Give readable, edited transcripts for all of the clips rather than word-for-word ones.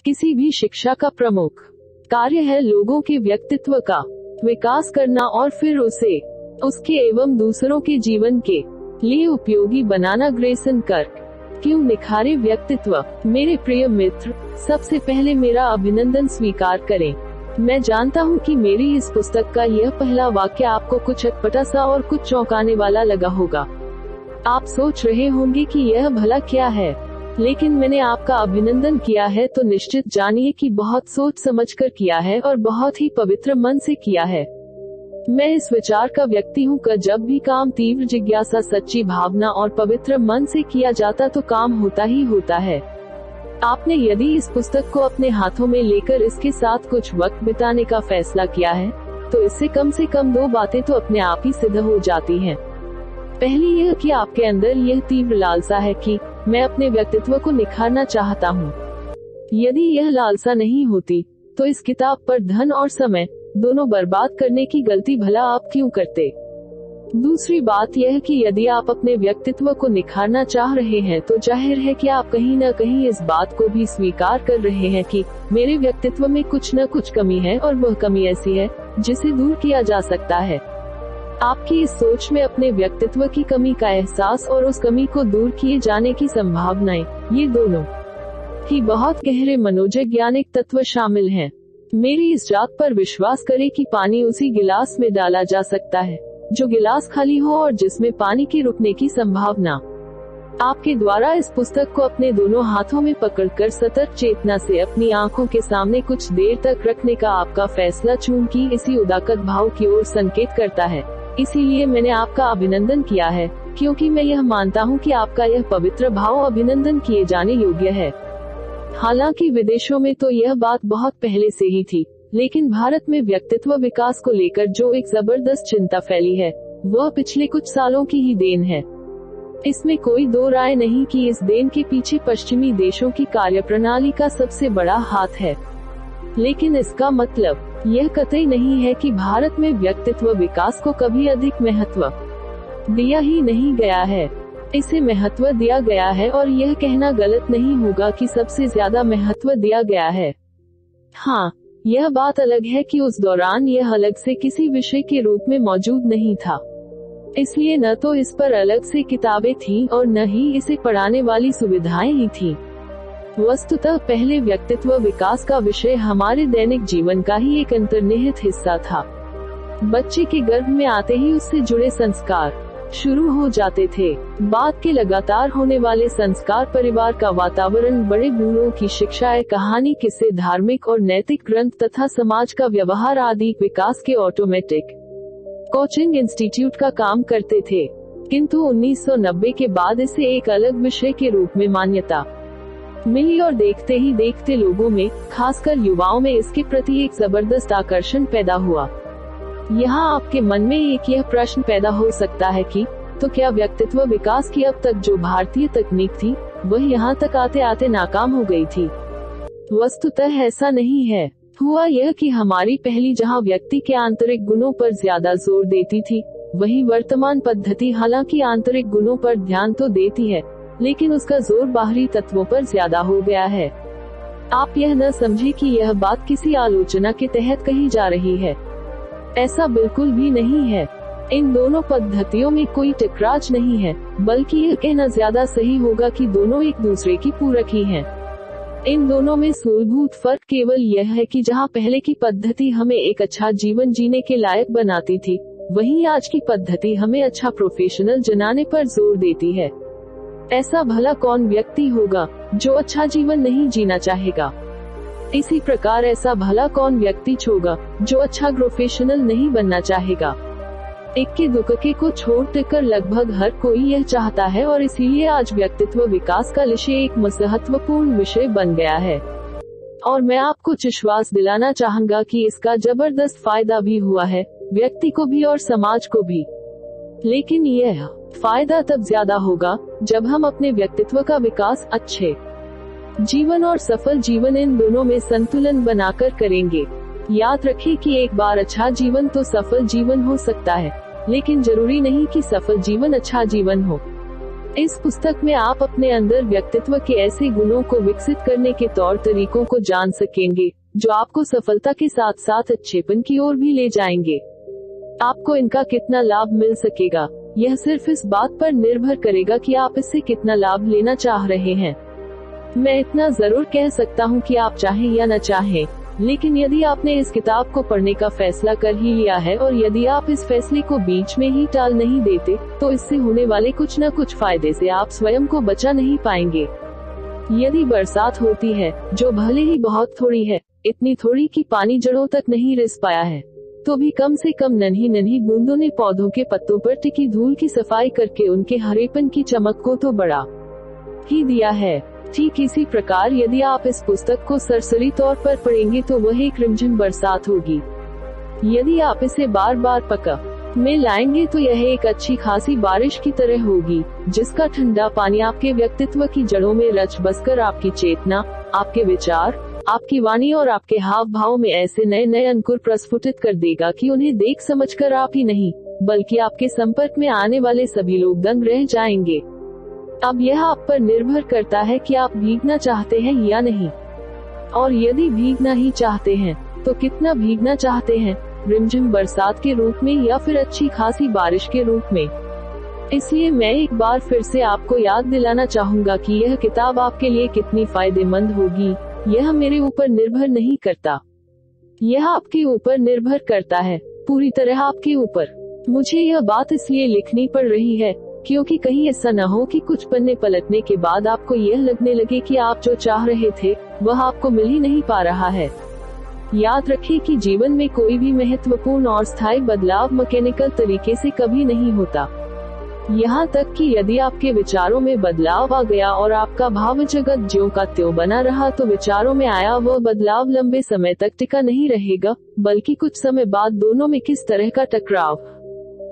किसी भी शिक्षा का प्रमुख कार्य है लोगों के व्यक्तित्व का विकास करना और फिर उसे उसके एवं दूसरों के जीवन के लिए उपयोगी बनाना। ग्रेसन कर्क। क्यों निखारे व्यक्तित्व? मेरे प्रिय मित्र, सबसे पहले मेरा अभिनंदन स्वीकार करें। मैं जानता हूँ कि मेरी इस पुस्तक का यह पहला वाक्य आपको कुछ अटपटा सा और कुछ चौंकाने वाला लगा होगा। आप सोच रहे होंगे कि यह भला क्या है, लेकिन मैंने आपका अभिनंदन किया है तो निश्चित जानिए कि बहुत सोच समझकर किया है और बहुत ही पवित्र मन से किया है। मैं इस विचार का व्यक्ति हूँ कि जब भी काम तीव्र जिज्ञासा, सच्ची भावना और पवित्र मन से किया जाता तो काम होता ही होता है। आपने यदि इस पुस्तक को अपने हाथों में लेकर इसके साथ कुछ वक्त बिताने का फैसला किया है, तो इससे कम से कम दो बातें तो अपने आप ही सिद्ध हो जाती हैं। पहली यह कि आपके अंदर यह तीव्र लालसा है कि मैं अपने व्यक्तित्व को निखारना चाहता हूँ। यदि यह लालसा नहीं होती, तो इस किताब पर धन और समय दोनों बर्बाद करने की गलती भला आप क्यों करते? दूसरी बात यह कि यदि आप अपने व्यक्तित्व को निखारना चाह रहे हैं, तो जाहिर है कि आप कहीं न कहीं इस बात को भी स्वीकार कर रहे हैं कि मेरे व्यक्तित्व में कुछ न कुछ कमी है और वह कमी ऐसी है जिसे दूर किया जा सकता है। आपकी इस सोच में अपने व्यक्तित्व की कमी का एहसास और उस कमी को दूर किए जाने की संभावनाएं, ये दोनों ही बहुत गहरे मनोवैज्ञानिक तत्व शामिल हैं। मेरी इस बात पर विश्वास करें कि पानी उसी गिलास में डाला जा सकता है जो गिलास खाली हो और जिसमें पानी के रुकने की संभावना। आपके द्वारा इस पुस्तक को अपने दोनों हाथों में पकड़कर सतर्क चेतना से अपनी आंखों के सामने कुछ देर तक रखने का आपका फैसला चूंकि इसी उदात्त भाव की ओर संकेत करता है, इसीलिए मैंने आपका अभिनंदन किया है, क्योंकि मैं यह मानता हूँ कि आपका यह पवित्र भाव अभिनंदन किए जाने योग्य है। हालांकि विदेशों में तो यह बात बहुत पहले से ही थी, लेकिन भारत में व्यक्तित्व विकास को लेकर जो एक जबरदस्त चिंता फैली है, वह पिछले कुछ सालों की ही देन है। इसमें कोई दो राय नहीं कि इस देन के पीछे पश्चिमी देशों की कार्यप्रणाली का सबसे बड़ा हाथ है। लेकिन इसका मतलब यह कतई नहीं है कि भारत में व्यक्तित्व विकास को कभी अधिक महत्व दिया ही नहीं गया है। इसे महत्व दिया गया है और यह कहना गलत नहीं होगा कि सबसे ज्यादा महत्व दिया गया है। हाँ, यह बात अलग है कि उस दौरान यह अलग से किसी विषय के रूप में मौजूद नहीं था, इसलिए न तो इस पर अलग से किताबें थीं और न ही इसे पढ़ाने वाली सुविधाएं ही थीं। वस्तुतः पहले व्यक्तित्व विकास का विषय हमारे दैनिक जीवन का ही एक अंतर्निहित हिस्सा था। बच्चे के गर्भ में आते ही उससे जुड़े संस्कार शुरू हो जाते थे। बाद के लगातार होने वाले संस्कार, परिवार का वातावरण, बड़े बूढ़ों की शिक्षाएं, कहानी, किस्से, धार्मिक और नैतिक ग्रंथ तथा समाज का व्यवहार आदि विकास के ऑटोमेटिक कोचिंग इंस्टीट्यूट का काम करते थे। किंतु 1990 के बाद इसे एक अलग विषय के रूप में मान्यता मिली और देखते ही देखते लोगों में, खासकर युवाओं में इसके प्रति एक जबरदस्त आकर्षण पैदा हुआ। यहाँ आपके मन में एक यह प्रश्न पैदा हो सकता है कि तो क्या व्यक्तित्व विकास की अब तक जो भारतीय तकनीक थी, वह यहाँ तक आते आते नाकाम हो गई थी? वस्तुतः ऐसा नहीं है। हुआ यह कि हमारी पहली जहाँ व्यक्ति के आंतरिक गुणों पर ज्यादा जोर देती थी, वही वर्तमान पद्धति हालांकि आंतरिक गुणों पर ध्यान तो देती है, लेकिन उसका जोर बाहरी तत्वों पर ज्यादा हो गया है। आप यह न समझे कि यह बात किसी आलोचना के तहत कही जा रही है, ऐसा बिल्कुल भी नहीं है। इन दोनों पद्धतियों में कोई टकराव नहीं है, बल्कि यह कहना ज्यादा सही होगा कि दोनों एक दूसरे की पूरक ही हैं। इन दोनों में मूलभूत फर्क केवल यह है कि जहां पहले की पद्धति हमें एक अच्छा जीवन जीने के लायक बनाती थी, वहीं आज की पद्धति हमें अच्छा प्रोफेशनल बनाने पर जोर देती है। ऐसा भला कौन व्यक्ति होगा जो अच्छा जीवन नहीं जीना चाहेगा? इसी प्रकार ऐसा भला कौन व्यक्ति होगा जो अच्छा प्रोफेशनल नहीं बनना चाहेगा? इक्के दुक्के को छोड़कर लगभग हर कोई यह चाहता है और इसीलिए आज व्यक्तित्व विकास का विषय एक महत्वपूर्ण विषय बन गया है। और मैं आपको विश्वास दिलाना चाहूंगा कि इसका जबरदस्त फायदा भी हुआ है, व्यक्ति को भी और समाज को भी। लेकिन यह फायदा तब ज्यादा होगा जब हम अपने व्यक्तित्व का विकास अच्छे जीवन और सफल जीवन इन दोनों में संतुलन बनाकर करेंगे। याद रखें कि एक बार अच्छा जीवन तो सफल जीवन हो सकता है, लेकिन जरूरी नहीं कि सफल जीवन अच्छा जीवन हो। इस पुस्तक में आप अपने अंदर व्यक्तित्व के ऐसे गुणों को विकसित करने के तौर तरीकों को जान सकेंगे जो आपको सफलता के साथ साथ अच्छेपन की ओर भी ले जाएंगे। आपको इनका कितना लाभ मिल सकेगा, यह सिर्फ इस बात पर निर्भर करेगा कि आप इससे कितना लाभ लेना चाह रहे हैं। मैं इतना जरूर कह सकता हूँ कि आप चाहें या न चाहें, लेकिन यदि आपने इस किताब को पढ़ने का फैसला कर ही लिया है और यदि आप इस फैसले को बीच में ही टाल नहीं देते, तो इससे होने वाले कुछ न कुछ फायदे से आप स्वयं को बचा नहीं पाएंगे। यदि बरसात होती है, जो भले ही बहुत थोड़ी है, इतनी थोड़ी कि पानी जड़ों तक नहीं रिस पाया है, तो भी कम से कम नन्ही नन्ही बूंदों ने पौधों के पत्तों पर टिकी धूल की सफाई करके उनके हरेपन की चमक को तो बढ़ा ही दिया है। ठीक इसी प्रकार यदि आप इस पुस्तक को सरसरी तौर पर पढ़ेंगे तो वह एक रिमझिम बरसात होगी। यदि आप इसे बार बार पकड़ में लाएंगे तो यह एक अच्छी खासी बारिश की तरह होगी, जिसका ठंडा पानी आपके व्यक्तित्व की जड़ों में रच बसकर आपकी चेतना, आपके विचार, आपकी वाणी और आपके हाव भाव में ऐसे नए नए अंकुर प्रस्फुटित कर देगा कि उन्हें देख समझकर आप ही नहीं बल्कि आपके संपर्क में आने वाले सभी लोग दंग रह जाएंगे। अब यह आप पर निर्भर करता है कि आप भीगना चाहते हैं या नहीं, और यदि भीगना ही चाहते हैं तो कितना भीगना चाहते हैं, रिमझिम बरसात के रूप में या फिर अच्छी खासी बारिश के रूप में। इसलिए मैं एक बार फिर से आपको याद दिलाना चाहूँगा कि यह किताब आपके लिए कितनी फायदेमंद होगी, यह मेरे ऊपर निर्भर नहीं करता, यह आपके ऊपर निर्भर करता है, पूरी तरह आपके ऊपर। मुझे यह बात इसलिए लिखनी पड़ रही है क्योंकि कहीं ऐसा न हो कि कुछ पन्ने पलटने के बाद आपको यह लगने लगे कि आप जो चाह रहे थे वह आपको मिल ही नहीं पा रहा है। याद रखिए कि जीवन में कोई भी महत्वपूर्ण और स्थायी बदलाव मैकेनिकल तरीके से कभी नहीं होता। यहाँ तक कि यदि आपके विचारों में बदलाव आ गया और आपका भाव जगत ज्यों का त्यों बना रहा, तो विचारों में आया वह बदलाव लंबे समय तक टिका नहीं रहेगा, बल्कि कुछ समय बाद दोनों में किस तरह का टकराव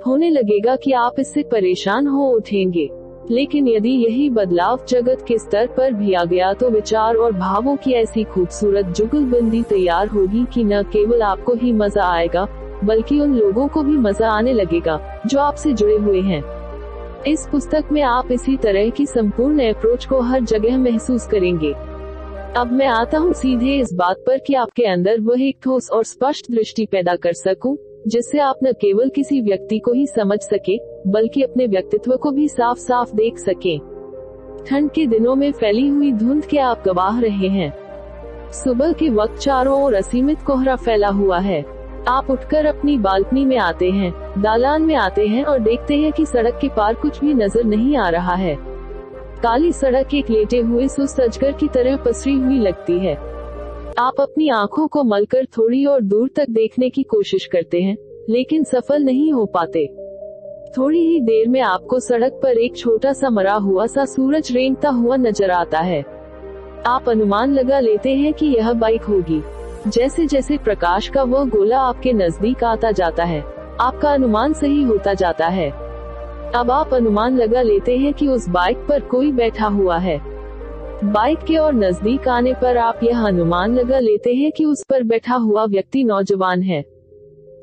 होने लगेगा कि आप इससे परेशान हो उठेंगे। लेकिन यदि यही बदलाव जगत के स्तर पर भी आ गया तो विचार और भावों की ऐसी खूबसूरत जुगलबंदी तैयार होगी कि न केवल आपको ही मजा आएगा बल्कि उन लोगों को भी मजा आने लगेगा जो आपसे जुड़े हुए हैं। इस पुस्तक में आप इसी तरह की संपूर्ण अप्रोच को हर जगह महसूस करेंगे। अब मैं आता हूँ सीधे इस बात पर कि आपके अंदर वह एक ठोस और स्पष्ट दृष्टि पैदा कर सकूं, जिससे आप न केवल किसी व्यक्ति को ही समझ सके बल्कि अपने व्यक्तित्व को भी साफ साफ देख सके। ठंड के दिनों में फैली हुई धुंध के आप गवाह रहे हैं। सुबह के वक्त चारों ओर असीमित कोहरा फैला हुआ है। आप उठकर अपनी बालकनी में आते हैं, दालान में आते हैं और देखते हैं कि सड़क के पार कुछ भी नजर नहीं आ रहा है। काली सड़क एक लेटे हुए सुस्त अजगर की तरह पसरी हुई लगती है। आप अपनी आंखों को मलकर थोड़ी और दूर तक देखने की कोशिश करते हैं, लेकिन सफल नहीं हो पाते। थोड़ी ही देर में आपको सड़क पर एक छोटा सा मरा हुआ सा सूरज रेंगता हुआ नजर आता है। आप अनुमान लगा लेते हैं कि यह बाइक होगी। जैसे जैसे प्रकाश का वह गोला आपके नजदीक आता जाता है, आपका अनुमान सही होता जाता है। अब आप अनुमान लगा लेते हैं कि उस बाइक पर कोई बैठा हुआ है। बाइक के और नजदीक आने पर आप यह अनुमान लगा लेते हैं कि उस पर बैठा हुआ व्यक्ति नौजवान है।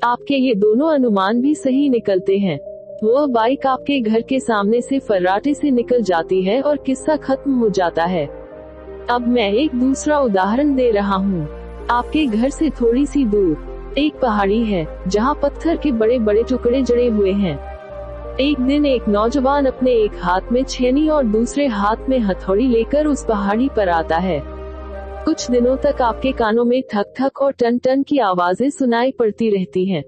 आपके ये दोनों अनुमान भी सही निकलते हैं। वह बाइक आपके घर के सामने से फर्राटे से निकल जाती है और किस्सा खत्म हो जाता है। अब मैं एक दूसरा उदाहरण दे रहा हूँ। आपके घर से थोड़ी सी दूर एक पहाड़ी है जहाँ पत्थर के बड़े बड़े टुकड़े जड़े हुए हैं। एक दिन एक नौजवान अपने एक हाथ में छेनी और दूसरे हाथ में हथौड़ी लेकर उस पहाड़ी पर आता है। कुछ दिनों तक आपके कानों में ठक ठक और टन टन की आवाजें सुनाई पड़ती रहती हैं।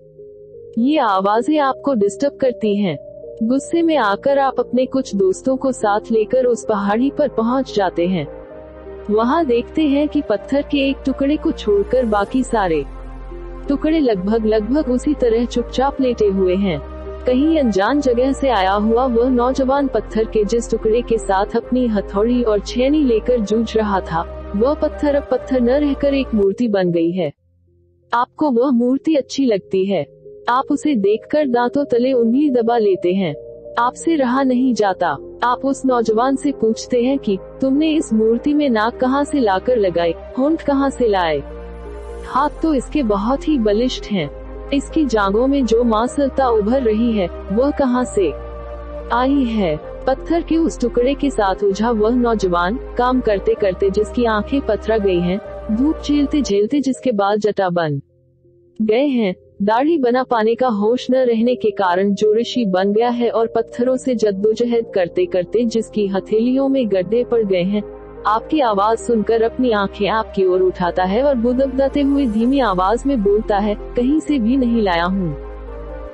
ये आवाजें आपको डिस्टर्ब करती हैं। गुस्से में आकर आप अपने कुछ दोस्तों को साथ लेकर उस पहाड़ी पर पहुंच जाते हैं। वहां देखते हैं कि पत्थर के एक टुकड़े को छोड़कर बाकी सारे टुकड़े लगभग उसी तरह चुपचाप लेटे हुए हैं। कहीं अनजान जगह से आया हुआ वह नौजवान पत्थर के जिस टुकड़े के साथ अपनी हथौड़ी और छेनी लेकर जूझ रहा था, वह पत्थर अब पत्थर न रहकर एक मूर्ति बन गई है। आपको वह मूर्ति अच्छी लगती है। आप उसे देखकर दांतों तले उंगली दबा लेते हैं। आपसे रहा नहीं जाता। आप उस नौजवान से पूछते हैं कि तुमने इस मूर्ति में नाक कहाँ से लाकर लगाए, होंठ कहाँ से लाए? हाथ तो इसके बहुत ही बलिष्ठ हैं। इसकी जांघों में जो मांसलता उभर रही है वह कहाँ से आई है? पत्थर के उस टुकड़े के साथ उलझा वह नौजवान, काम करते करते जिसकी आंखें पथरा गई हैं, धूप झेलते झेलते जिसके बाल जटा बन गए हैं, दाढ़ी बना पाने का होश न रहने के कारण जो ऋषि बन गया है और पत्थरों से जद्दोजहद करते करते जिसकी हथेलियों में गड्ढे पड़ गए हैं, आपकी आवाज सुनकर अपनी आंखें आपकी ओर उठाता है और बुदबुदाते हुए धीमी आवाज में बोलता है, कहीं से भी नहीं लाया हूँ।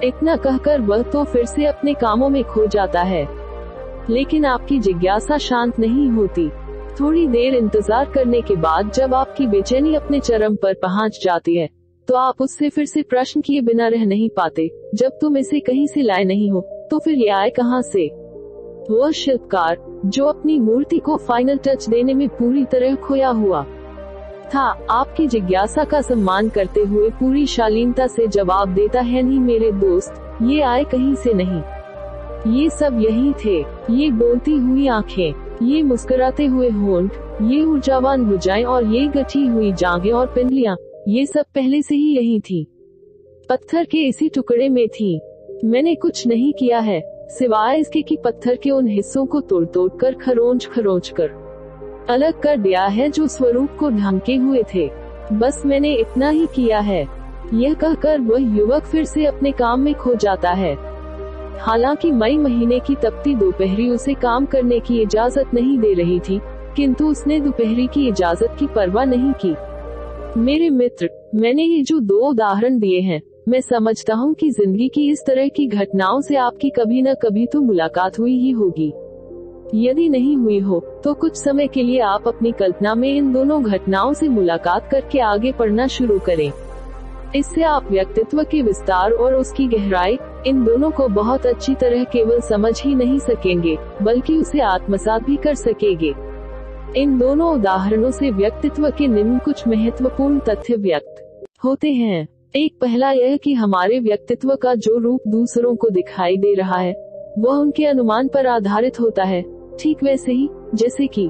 इतना कहकर वह तो फिर से अपने कामों में खो जाता है, लेकिन आपकी जिज्ञासा शांत नहीं होती। थोड़ी देर इंतजार करने के बाद जब आपकी बेचैनी अपने चरम पर पहुंच जाती है, तो आप उससे फिर से प्रश्न किए बिना रह नहीं पाते, जब तुम इसे कहीं से लाए नहीं हो, तो फिर ये आए कहाँ से? वह शिल्पकार जो अपनी मूर्ति को फाइनल टच देने में पूरी तरह खोया हुआ था, आपकी जिज्ञासा का सम्मान करते हुए पूरी शालीनता से जवाब देता है, नहीं मेरे दोस्त, ये आए कहीं से नहीं, ये सब यही थे। ये बोलती हुई आंखें, ये मुस्कुराते हुए होंठ, ये ऊर्जावान भुजाएं और ये गठी हुई जांघें और पिंडलियां, ये सब पहले से ही यही थी, पत्थर के इसी टुकड़े में थी। मैंने कुछ नहीं किया है, सिवाय इसके कि पत्थर के उन हिस्सों को तोड़ तोड़ कर खरोंच कर अलग कर दिया है जो स्वरूप को ढांके हुए थे। बस मैंने इतना ही किया है। यह कहकर वह युवक फिर से अपने काम में खो जाता है। हालांकि मई महीने की तपती दोपहरी उसे काम करने की इजाजत नहीं दे रही थी, किंतु उसने दोपहरी की इजाजत की परवाह नहीं की। मेरे मित्र, मैंने ये जो 2 उदाहरण दिए हैं, मैं समझता हूँ कि जिंदगी की इस तरह की घटनाओं से आपकी कभी न कभी तो मुलाकात हुई ही होगी। यदि नहीं हुई हो, तो कुछ समय के लिए आप अपनी कल्पना में इन दोनों घटनाओं से मुलाकात करके आगे पढ़ना शुरू करें। इससे आप व्यक्तित्व के विस्तार और उसकी गहराई, इन दोनों को बहुत अच्छी तरह केवल समझ ही नहीं सकेंगे, बल्कि उसे आत्मसात भी कर सकेंगे। इन दोनों उदाहरणों से व्यक्तित्व के निम्न कुछ महत्वपूर्ण तथ्य व्यक्त होते हैं। एक, पहला यह कि हमारे व्यक्तित्व का जो रूप दूसरों को दिखाई दे रहा है, वह उनके अनुमान पर आधारित होता है, ठीक वैसे ही जैसे कि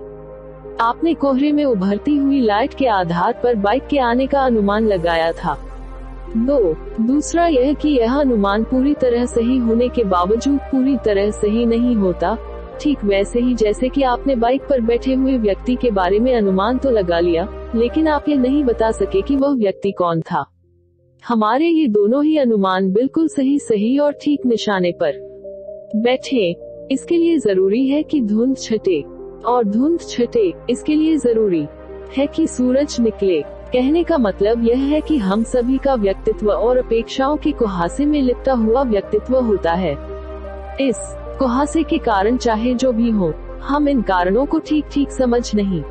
आपने कोहरे में उभरती हुई लाइट के आधार पर बाइक के आने का अनुमान लगाया था। 2, दूसरा यह कि यह अनुमान पूरी तरह सही होने के बावजूद पूरी तरह सही नहीं होता, ठीक वैसे ही जैसे कि आपने बाइक पर बैठे हुए व्यक्ति के बारे में अनुमान तो लगा लिया, लेकिन आप ये नहीं बता सके कि वह व्यक्ति कौन था। हमारे ये दोनों ही अनुमान बिल्कुल सही और ठीक निशाने पर बैठे। इसके लिए जरूरी है कि धुंध छटे, और धुंध छटे इसके लिए जरूरी है कि सूरज निकले। कहने का मतलब यह है कि हम सभी का व्यक्तित्व और अपेक्षाओं के कुहासे में लिपटा हुआ व्यक्तित्व होता है। इस कुहासे के कारण चाहे जो भी हो, हम इन कारणों को ठीक समझ नहीं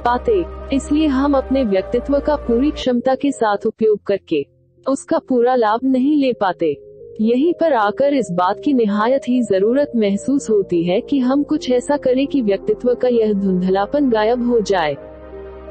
पाते, इसलिए हम अपने व्यक्तित्व का पूरी क्षमता के साथ उपयोग करके उसका पूरा लाभ नहीं ले पाते। यहीं पर आकर इस बात की निहायत ही जरूरत महसूस होती है कि हम कुछ ऐसा करें कि व्यक्तित्व का यह धुंधलापन गायब हो जाए।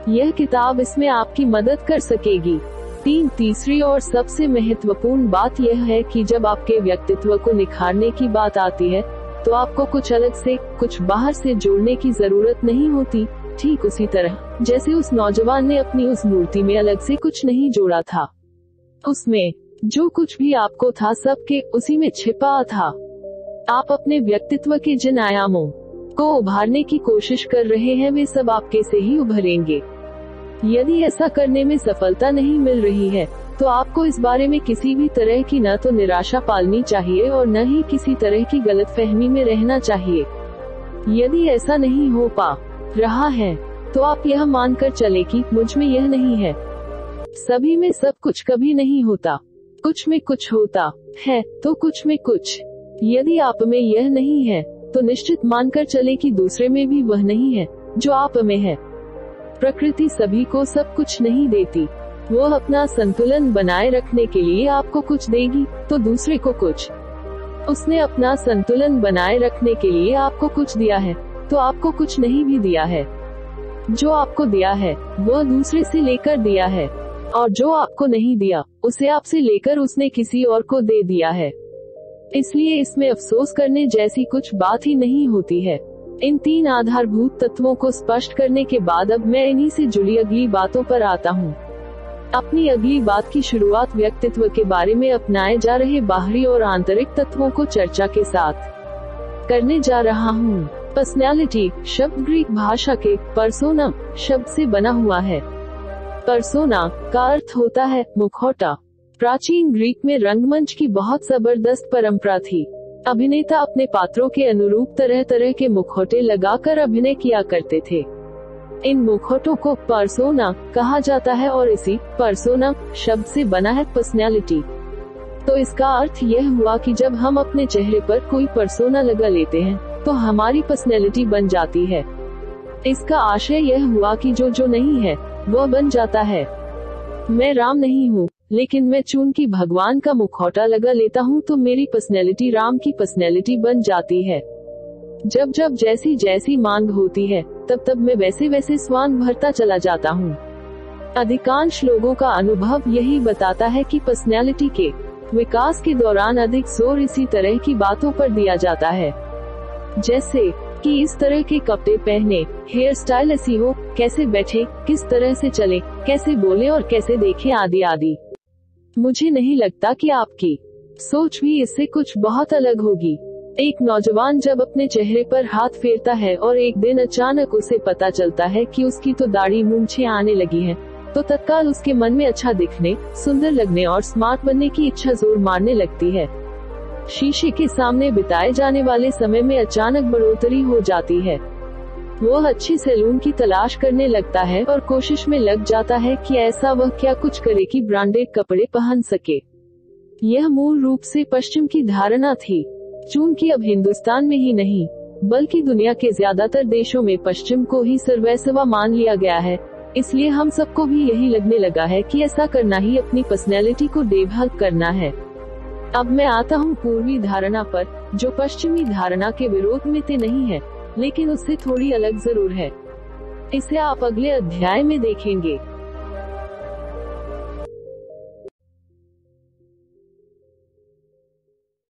यह किताब इसमें आपकी मदद कर सकेगी। 3, तीसरी और सबसे महत्वपूर्ण बात यह है कि जब आपके व्यक्तित्व को निखारने की बात आती है, तो आपको कुछ अलग से, कुछ बाहर से जोड़ने की जरूरत नहीं होती। ठीक उसी तरह जैसे उस नौजवान ने अपनी उस मूर्ति में अलग से कुछ नहीं जोड़ा था, उसमें जो कुछ भी आपको था सबके उसी में छिपा था। आप अपने व्यक्तित्व के जिन आयामों को उभारने की कोशिश कर रहे हैं, वे सब आपके से ही उभरेंगे। यदि ऐसा करने में सफलता नहीं मिल रही है, तो आपको इस बारे में किसी भी तरह की न तो निराशा पालनी चाहिए और न ही किसी तरह की गलतफहमी में रहना चाहिए। यदि ऐसा नहीं हो पा रहा है, तो आप यह मानकर चले कि मुझ में यह नहीं है। सभी में सब कुछ कभी नहीं होता, कुछ में कुछ होता है तो कुछ में कुछ। यदि आप में यह नहीं है, तो निश्चित मानकर चले कि दूसरे में भी वह नहीं है जो आप में है। प्रकृति सभी को सब कुछ नहीं देती, वह अपना संतुलन बनाए रखने के लिए आपको कुछ देगी तो दूसरे को कुछ। उसने अपना संतुलन बनाए रखने के लिए आपको कुछ दिया है तो आपको कुछ नहीं भी दिया है। जो आपको दिया है वह दूसरे से लेकर दिया है, और जो आपको नहीं दिया उसे आपसे लेकर उसने किसी और को दे दिया है। इसलिए इसमें अफसोस करने जैसी कुछ बात ही नहीं होती है। इन 3 आधारभूत तत्वों को स्पष्ट करने के बाद अब मैं इन्हीं से जुड़ी अगली बातों पर आता हूँ। अपनी अगली बात की शुरुआत व्यक्तित्व के बारे में अपनाए जा रहे बाहरी और आंतरिक तत्वों को चर्चा के साथ करने जा रहा हूँ। पर्सनैलिटी शब्द ग्रीक भाषा के पर्सोना शब्द से बना हुआ है। पर्सोना का अर्थ होता है मुखौटा। प्राचीन ग्रीक में रंगमंच की बहुत जबरदस्त परंपरा थी। अभिनेता अपने पात्रों के अनुरूप तरह तरह के मुखौटे लगाकर अभिनय किया करते थे। इन मुखौटों को पर्सोना कहा जाता है और इसी पर्सोना शब्द से बना है पर्सनैलिटी। तो इसका अर्थ यह हुआ कि जब हम अपने चेहरे पर कोई पर्सोना लगा लेते हैं तो हमारी पर्सनैलिटी बन जाती है। इसका आशय यह हुआ कि जो नहीं है वह बन जाता है। मैं राम नहीं हूँ, लेकिन मैं चूंकि भगवान का मुखौटा लगा लेता हूँ तो मेरी पर्सनैलिटी राम की पर्सनैलिटी बन जाती है। जब जब जैसी जैसी मांग होती है तब तब मैं वैसे वैसे स्वांग भरता चला जाता हूँ। अधिकांश लोगों का अनुभव यही बताता है कि पर्सनैलिटी के विकास के दौरान अधिक जोर इसी तरह की बातों पर दिया जाता है, जैसे कि इस तरह के कपड़े पहने, हेयर स्टाइल ऐसी हो, कैसे बैठे, किस तरह से चले, कैसे बोले और कैसे देखें, आदि आदि। मुझे नहीं लगता कि आपकी सोच भी इससे कुछ बहुत अलग होगी। एक नौजवान जब अपने चेहरे पर हाथ फेरता है और एक दिन अचानक उसे पता चलता है कि उसकी तो दाढ़ी मूंछें आने लगी हैं, तो तत्काल उसके मन में अच्छा दिखने, सुंदर लगने और स्मार्ट बनने की इच्छा जोर मारने लगती है। शीशे के सामने बिताए जाने वाले समय में अचानक बढ़ोतरी हो जाती है। वह अच्छी सैलून की तलाश करने लगता है और कोशिश में लग जाता है कि ऐसा वह क्या कुछ करे कि ब्रांडेड कपड़े पहन सके। यह मूल रूप से पश्चिम की धारणा थी। चूंकि अब हिंदुस्तान में ही नहीं बल्कि दुनिया के ज्यादातर देशों में पश्चिम को ही सर्वस्व मान लिया गया है, इसलिए हम सबको भी यही लगने लगा है कि ऐसा करना ही अपनी पर्सनैलिटी को देखभाल करना है। अब मैं आता हूँ पूर्वी धारणा पर, जो पश्चिमी धारणा के विरोध में तो नहीं है, लेकिन उससे थोड़ी अलग जरूर है। इसे आप अगले अध्याय में देखेंगे।